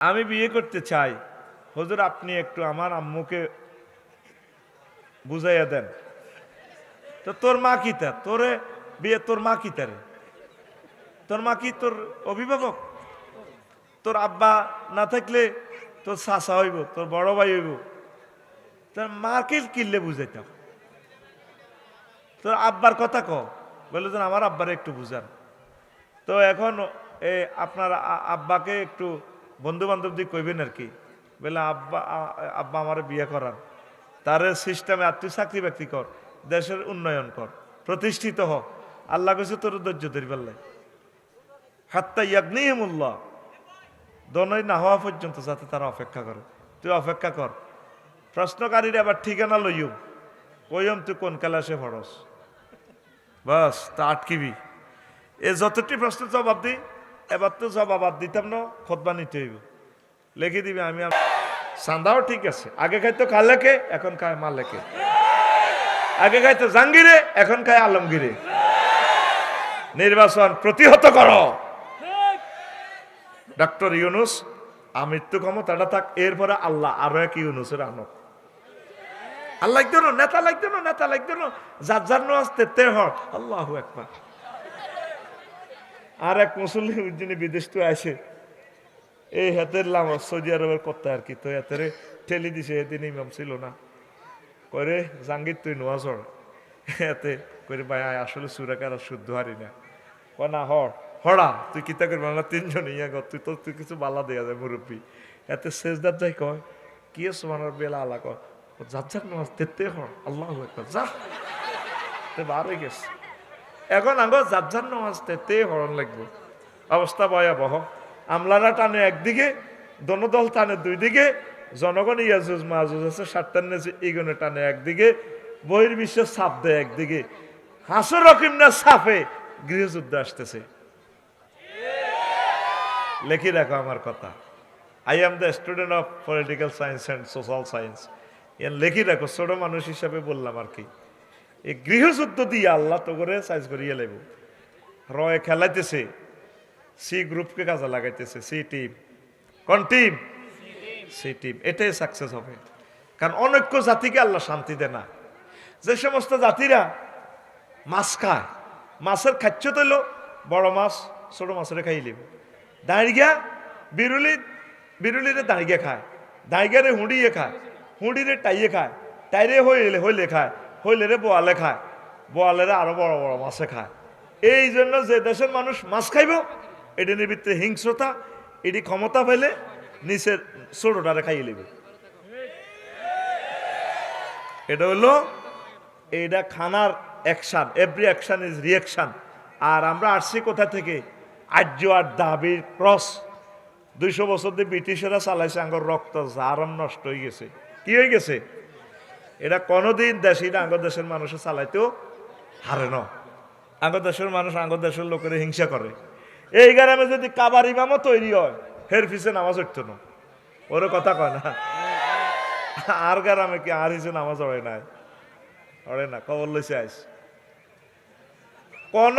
আমি বিয়ে করতে চাই, হুজুর আপনি একটু আমার আম্মুকে বুঝাইয়া দেন। তো তোর মা কি তার তোরে বিয়ে, তোর মা কি তারে, তোর মা কি তোর অভিভাবক? তোর আব্বা না থাকলে তোর চাচা হইব, তোর বড় ভাই হইব, তোর মাকে কিনলে বুঝাইতাম। তোর আব্বার কথা ক, বলে যে আমার আব্বারে একটু বুঝান। তো এখন আপনার আব্বাকে একটু বন্ধু বান্ধব দিয়ে কইবেন আর কি, বলে আব্বা আব্বা আমার বিয়ে করান, তার সিস্টেমে আর তুই চাকরি বাকরি কর, দেশের উন্নয়ন কর, প্রতিষ্ঠিত হ। আল্লাহ কইছে তোর ধৈর্য ধরি পারলে হাত্তা ইয়াগনিহিমুল্লাহ, দনই না হওয়া পর্যন্ত যাতে তারা অপেক্ষা করে। তুই অপেক্ষা কর। প্রশ্নকারীর আবার ঠিকানা লইম, কইম তুই কোন ক্লাসে পড়স, বাস তা আটকিবি। এ যতটি প্রশ্ন জবাব দিই, এবার তো জবাব আর দিতাম না, খোদবা নিতে হইব, লিখে দিবি। আমি সান্দাও ঠিক আছে, আগে খাইতো খালেকে, এখন খায় মালেকে, আগে খাইতো জাঙ্গিরে, এখন খায় আলমগীরে। নির্বাচন প্রতিহত করো। ডক্টর ইউনুস আমৃত্যু ক্ষমতাটা থাক, এরপরে আল্লাহ আরো এক ইউনুসের আনো। আল্লাহ লাগতো না, নেতা লাগতো না, নেতা লাগতো না, যার যার নো আসতে তে হর আল্লাহু আকবার। আর এক মুসল্লি যিনি বিদেশ তো আসে, এই হাতের লামা সৌদি আরবের কথা আর কি, তো হাতের ঠেলি দিছে, এদিন ইমাম ছিল না, করে জাঙ্গির তুই নোয়া চড় এতে করে ভাই আসলে সুরাকার শুদ্ধ হারি না, না হড়া তুই কিতা করবি, আমরা তিনজন ইয়া কর, তুই তো তুই কিছু বালা দেয়া যায় মুরব্বী। এতে শেষদার যাই কয় কি সোমানার বেলা আলা কর, যার যার নামাজ তেতে হর আল্লাহ যা বার হয়ে গেছে। এখন আঙ্গ যার যার নামাজ তেতে হরণ লাগবে। অবস্থা ভয়াবহ। আমলারা টানে একদিকে, দল টানে দুই দিকে, জনগণ ইয়াজুজ মাহুজ আছে সাতটার নেছে ইগনে টানে একদিকে, বহির্বিশ্ব ছাপ দেয় একদিকে, হাসর রকিম না ছাপে গৃহযুদ্ধ আসতেছে। লেখি রাখো আমার কথা। I am the student of political science and social science. এর লেখি রাখো, ছোট মানুষ হিসাবে বললাম আর কি। এই গৃহযুদ্ধ দিয়ে আল্লাহ তো করে সাইজ করিয়ে লাগব। রয়ে খেলাইতেছে, সি গ্রুপকে কাজে লাগাইতেছে, সি টিম। কোন টিম? C team. এটাই সাকসেস হবে। কারণ অনৈক্য জাতিকে আল্লাহ শান্তি দেয় না। যে সমস্ত জাতিরা মাছ খায়, মাছের খাচ্ছ তৈল বড় মাছ ছোট মাছের খাই লিব, দাঁড়িয়া বিরুলিরে দাঁড়িয়ে খায়, দাঁড়িয়ারে হুঁড়িয়ে খায়, হুঁড়িরে টাইয়ে খায়, টাইরে হইলে খায়, হইলে বোয়ালে খায়, বোয়ালেরা আরো বড় বড় মাছে খায়। এই জন্য যে দেশের মানুষ মাছ খাইব, এটি নিবৃত্তে হিংস্রতা, এটি ক্ষমতা পেলে নিচের ছোটটারে খাইয়ে লিবে। এটা হলো এইটা খানার action, every action is reaction. আর আমরা আসছি কোথা থেকে? আর্য আর দাবির ক্রস। 200 বছর দিয়ে ব্রিটিশেরা চালাইছে, আঙ্গর রক্ত জারম নষ্ট হয়ে গেছে। কি হয়ে গেছে? এটা কোনোদিন দেশিরা আঙ্গর দেশের মানুষের চালাইতেও হারে না। আঙ্গর দেশের মানুষ আঙ্গর দেশের লোকের হিংসা করে। এই গ্রামে যদি কাবার ইমামও তৈরি হয়, হের পিছে নামাজ উঠতো না, ওর কথা কয় না। আর গ্রামে কি আর হিসেবে নামাজ পড়ে নাই, পড়ে না, কবর লইছে আইস কোন